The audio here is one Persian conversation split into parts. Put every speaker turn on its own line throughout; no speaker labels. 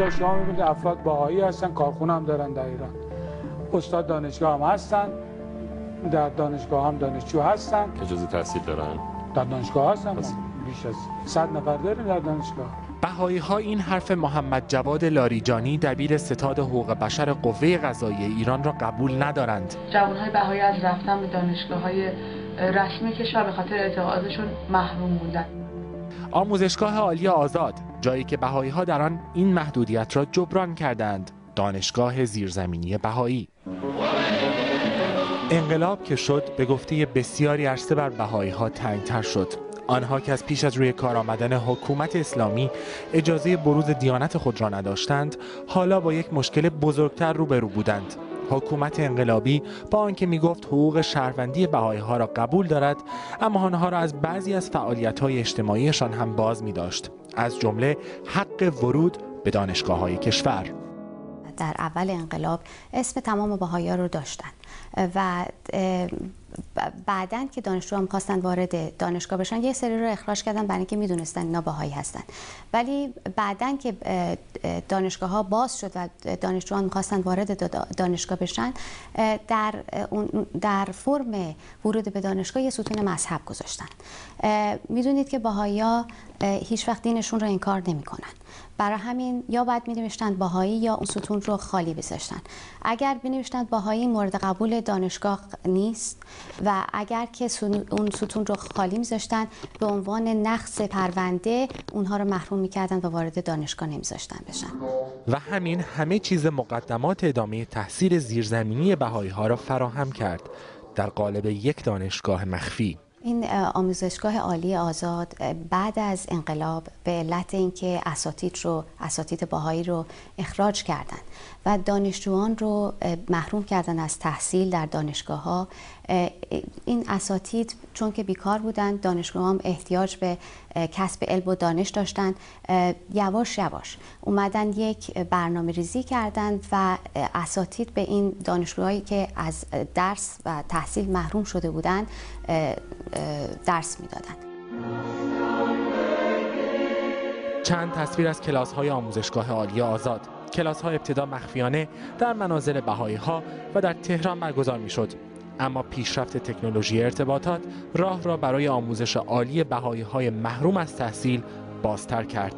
اینجا شما می‌بینید افراد بهایی هستن، کارخونه هم دارن در ایران، استاد دانشگاه هم هستن، در دانشگاه هم دانشجو هستن،
اجازه تحصیل دارن،
در دانشگاه هستن. بیش از 100 نفر داریم در دانشگاه.
بهایی‌ها این حرف محمد جواد لاریجانی دبیر ستاد حقوق بشر قوه قضاییه ایران را قبول ندارند.
جوان‌های بهایی از رفتن به دانشگاه‌های رسمی کشور به خاطر اعتقادشون محروم بودند.
آموزشگاه عالی آزاد، جایی که بهایی‌ها در آن این محدودیت را جبران کردند. دانشگاه زیرزمینی بهایی. انقلاب که شد به گفته بسیاری عرصه بر بهایی‌ها تنگ‌تر شد. آنها که از پیش از روی کار آمدن حکومت اسلامی اجازه بروز دیانت خود را نداشتند، حالا با یک مشکل بزرگتر روبرو بودند. حکومت انقلابی با آنکه میگفت حقوق شهروندی بهایی‌ها را قبول دارد، اما آنها را از بعضی از فعالیت‌های اجتماعیشان هم باز می‌داشت، از جمله حق ورود به دانشگاه‌های کشور.
در اول انقلاب اسم تمام بهایی‌ها رو داشتن و بعداً که دانشجوها می‌خواستن وارد دانشگاه بشن یه سری رو اخراج کردن برای اینکه می‌دونستن اینا بهایی هستن. ولی بعداً که دانشگاه‌ها باز شد و دانشجوها می‌خواستن وارد دانشگاه بشن، در فرم ورود به دانشگاه یه ستون مذهب گذاشتن. می‌دونید که بهایی‌ها هیچ وقت دینشون رو انکار نمی‌کنن. برای همین یا باید می‌نوشتن بهایی یا اون ستون رو خالی بذاشتن. اگر بنوشتن بهایی مورد قبول دانشگاه نیست و اگر که اون ستون رو خالی می‌ذاشتن به عنوان نقص پرونده اونها رو محروم می‌کردن و وارد دانشگاه نمی‌ذاشتن بشن.
و همین همه چیز مقدمات ادامه تحصیل زیرزمینی بهایی‌ها را فراهم کرد در قالب یک دانشگاه مخفی.
این آموزشگاه عالی آزاد بعد از انقلاب به علت اینکه اساتید بهایی رو اخراج کردن و دانشجویان رو محروم کردن از تحصیل در دانشگاه‌ها، این اساتید چون که بیکار بودن، دانشجوها هم احتیاج به کسب علم و دانش داشتن، یواش یواش اومدن یک برنامه ریزی کردند و اساتید به این دانشجوهایی که از درس و تحصیل محروم شده بودند درس میدادند.
چند تصویر از کلاس‌های آموزشگاه عالی آزاد. کلاس‌های ابتدا مخفیانه در منازل بهایی‌ها و در تهران برگزار می‌شد. اما پیشرفت تکنولوژی ارتباطات راه را برای آموزش عالی بهایی‌های محروم از تحصیل بازتر کرد.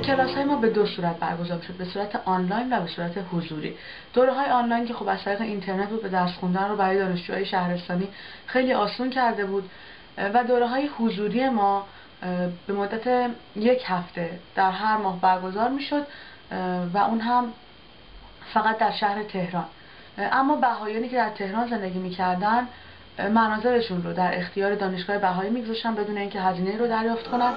کلاس‌های ما به دو صورت برگزار می‌شد، به صورت آنلاین و به صورت حضوری. دوره‌های آنلاین که خب از طریق اینترنت بود، به درس خوندن رو برای دانشجوهای شهرستانی خیلی آسون کرده بود و دوره‌های حضوری ما به مدت یک هفته در هر ماه برگزار می‌شد و اون هم فقط در شهر تهران. اما بهاییانی که در تهران زندگی می‌کردن مناظرشون رو در اختیار دانشگاه بهایی می‌گذاشتن بدون اینکه هزینه‌ای رو دریافت کنن.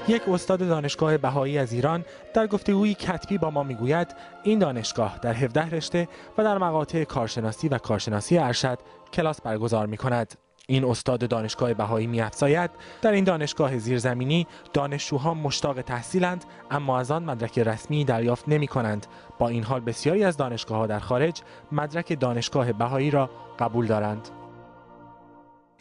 یک استاد دانشگاه بهایی از ایران در گفتگویی کتبی با ما میگوید این دانشگاه در 17 رشته و در مقاطع کارشناسی و کارشناسی ارشد کلاس برگزار می‌کند. این استاد دانشگاه بهایی می‌افزاید در این دانشگاه زیرزمینی دانشجوها مشتاق تحصیلند اما از آن مدرک رسمی دریافت نمی‌کنند. با این حال بسیاری از دانشگاه‌ها در خارج مدرک دانشگاه بهایی را قبول دارند.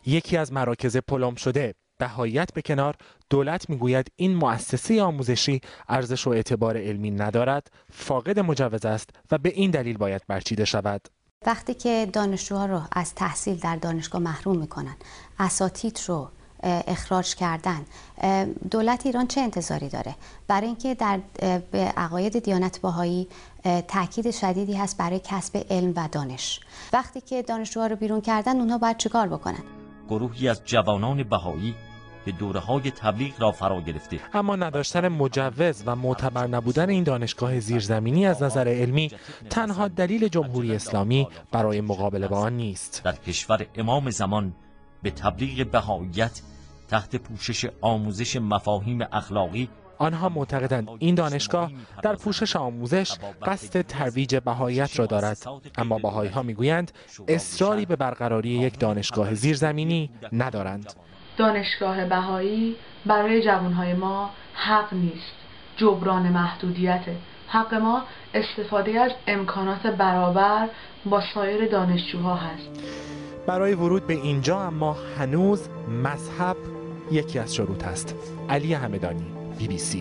یکی از مراکز پلم شده بهاییت به کنار، دولت میگوید این مؤسسه آموزشی ارزش و اعتبار علمی ندارد، فاقد مجوز است و به این دلیل باید برچیده شود.
وقتی که دانشجوها رو از تحصیل در دانشگاه محروم میکنن، اساتید رو اخراج کردن، دولت ایران چه انتظاری داره؟ برای اینکه به عقاید دیانت بهایی تاکید شدیدی هست برای کسب علم و دانش. وقتی که دانشجوها رو بیرون کردن، اونها باید چیکار بکنن؟
گروهی از جوانان بهایی که دوره‌های تبلیغ را فرا گرفته،
اما نداشتن مجوز و معتبر نبودن این دانشگاه زیرزمینی از نظر علمی تنها دلیل جمهوری اسلامی برای مقابله با آن نیست.
در کشور امام زمان به تبلیغ بهاییت تحت پوشش آموزش مفاهیم اخلاقی،
آنها معتقدند این دانشگاه در پوشش آموزش قصد ترویج بهاییت را دارد، اما بهایی‌ها میگویند اصراری به برقراری یک دانشگاه زیرزمینی ندارند.
دانشگاه بهایی برای جوانهای ما حق نیست، جبران محدودیته. حق ما استفاده از امکانات برابر با سایر دانشجوها هست.
برای ورود به اینجا اما هنوز مذهب یکی از شروط است. علی همدانی، BBC.